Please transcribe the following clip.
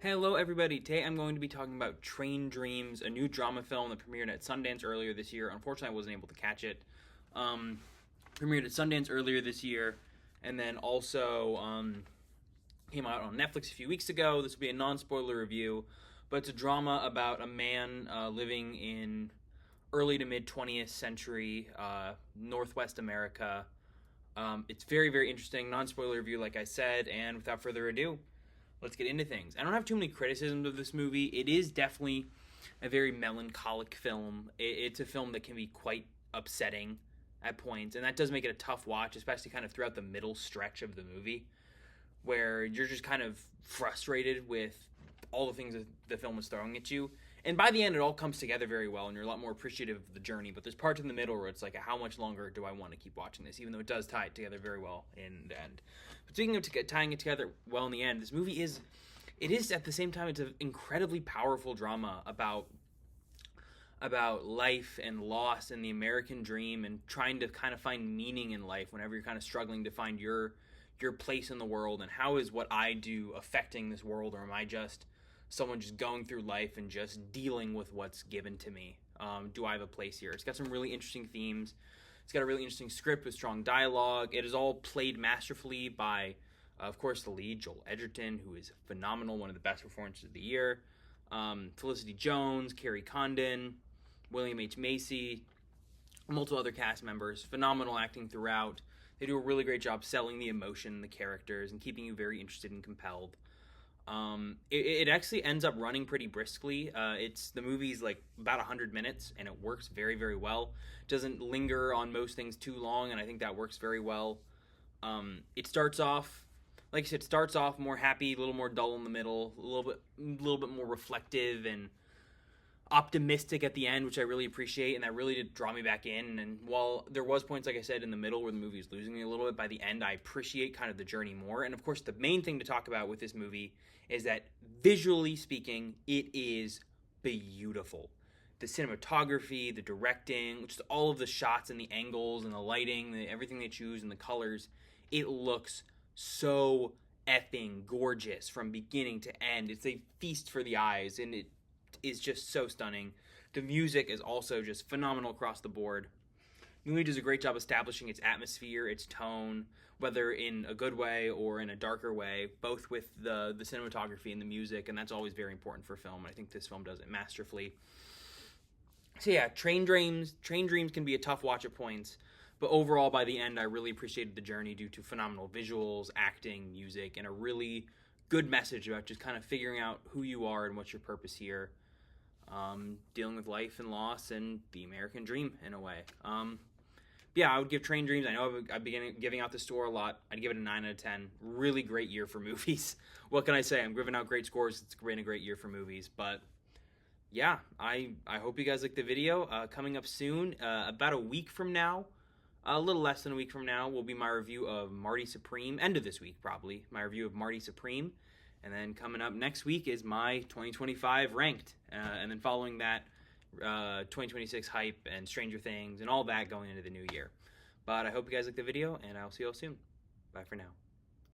Hello everybody, today I'm going to be talking about Train Dreams, a new drama film that premiered at Sundance earlier this year. Unfortunately, I wasn't able to catch it. Premiered at Sundance earlier this year, and then also came out on Netflix a few weeks ago. This will be a non-spoiler review, but it's a drama about a man living in early to mid 20th century Northwest America. It's very, very interesting, non-spoiler review like I said, and without further ado, let's get into things. I don't have too many criticisms of this movie. It is definitely a very melancholic film. It's a film that can be quite upsetting at points, and that does make it a tough watch, especially kind of throughout the middle stretch of the movie, where you're just kind of frustrated with all the things that the film is throwing at you. And by the end, it all comes together very well, and you're a lot more appreciative of the journey. But there's parts in the middle where it's like, how much longer do I want to keep watching this? Even though it does tie it together very well in the end. But speaking of tying it together well in the end, this movie is at the same time, it's an incredibly powerful drama about life and loss and the American dream and trying to kind of find meaning in life whenever you're kind of struggling to find your place in the world, and how is what I do affecting this world, or am I just someone just going through life and just dealing with what's given to me? Do I have a place here? It's got some really interesting themes. It's got a really interesting script with strong dialogue. It is all played masterfully by, of course, the lead, Joel Edgerton, who is phenomenal, one of the best performances of the year. Felicity Jones, Carrie Condon, William H. Macy, multiple other cast members. Phenomenal acting throughout. They do a really great job selling the emotion, the characters, and keeping you very interested and compelled. It actually ends up running pretty briskly. The movie's like about 100 minutes, and it works very, very well. Doesn't linger on most things too long, and I think that works very well. It starts off, like I said, more happy, a little more dull in the middle, a little bit more reflective and optimistic at the end, which I really appreciate, and that really did draw me back in. And while there was points, like I said, in the middle where the movie was losing me a little bit, by the end I appreciate kind of the journey more. And of course, the main thing to talk about with this movie is that, visually speaking, it is beautiful. The cinematography, the directing, just all of the shots and the angles and the lighting, everything they choose and the colors, it looks so effing gorgeous from beginning to end. It's a feast for the eyes, and it is just so stunning. The music is also just phenomenal across the board. The movie does a great job establishing its atmosphere, its tone, whether in a good way or in a darker way, both with the cinematography and the music, and that's always very important for film. I think this film does it masterfully. So yeah, Train Dreams can be a tough watch at points, but overall, by the end, I really appreciated the journey due to phenomenal visuals, acting, music, and a really good message about just kind of figuring out who you are and what's your purpose here. Dealing with life and loss and the American dream in a way. Yeah, I would give Train Dreams, I know I've been giving out this score a lot, I'd give it a 9 out of 10. Really great year for movies. What can I say? I'm giving out great scores. It's been a great year for movies. But yeah, I hope you guys like the video. Coming up soon, about a week from now, a little less than a week from now, will be my review of Marty Supreme. End of this week, probably. My review of Marty Supreme. And then coming up next week is my 2025 ranked. And then following that, 2026 hype and Stranger Things and all that going into the new year. But I hope you guys like the video, and I'll see you all soon. Bye for now.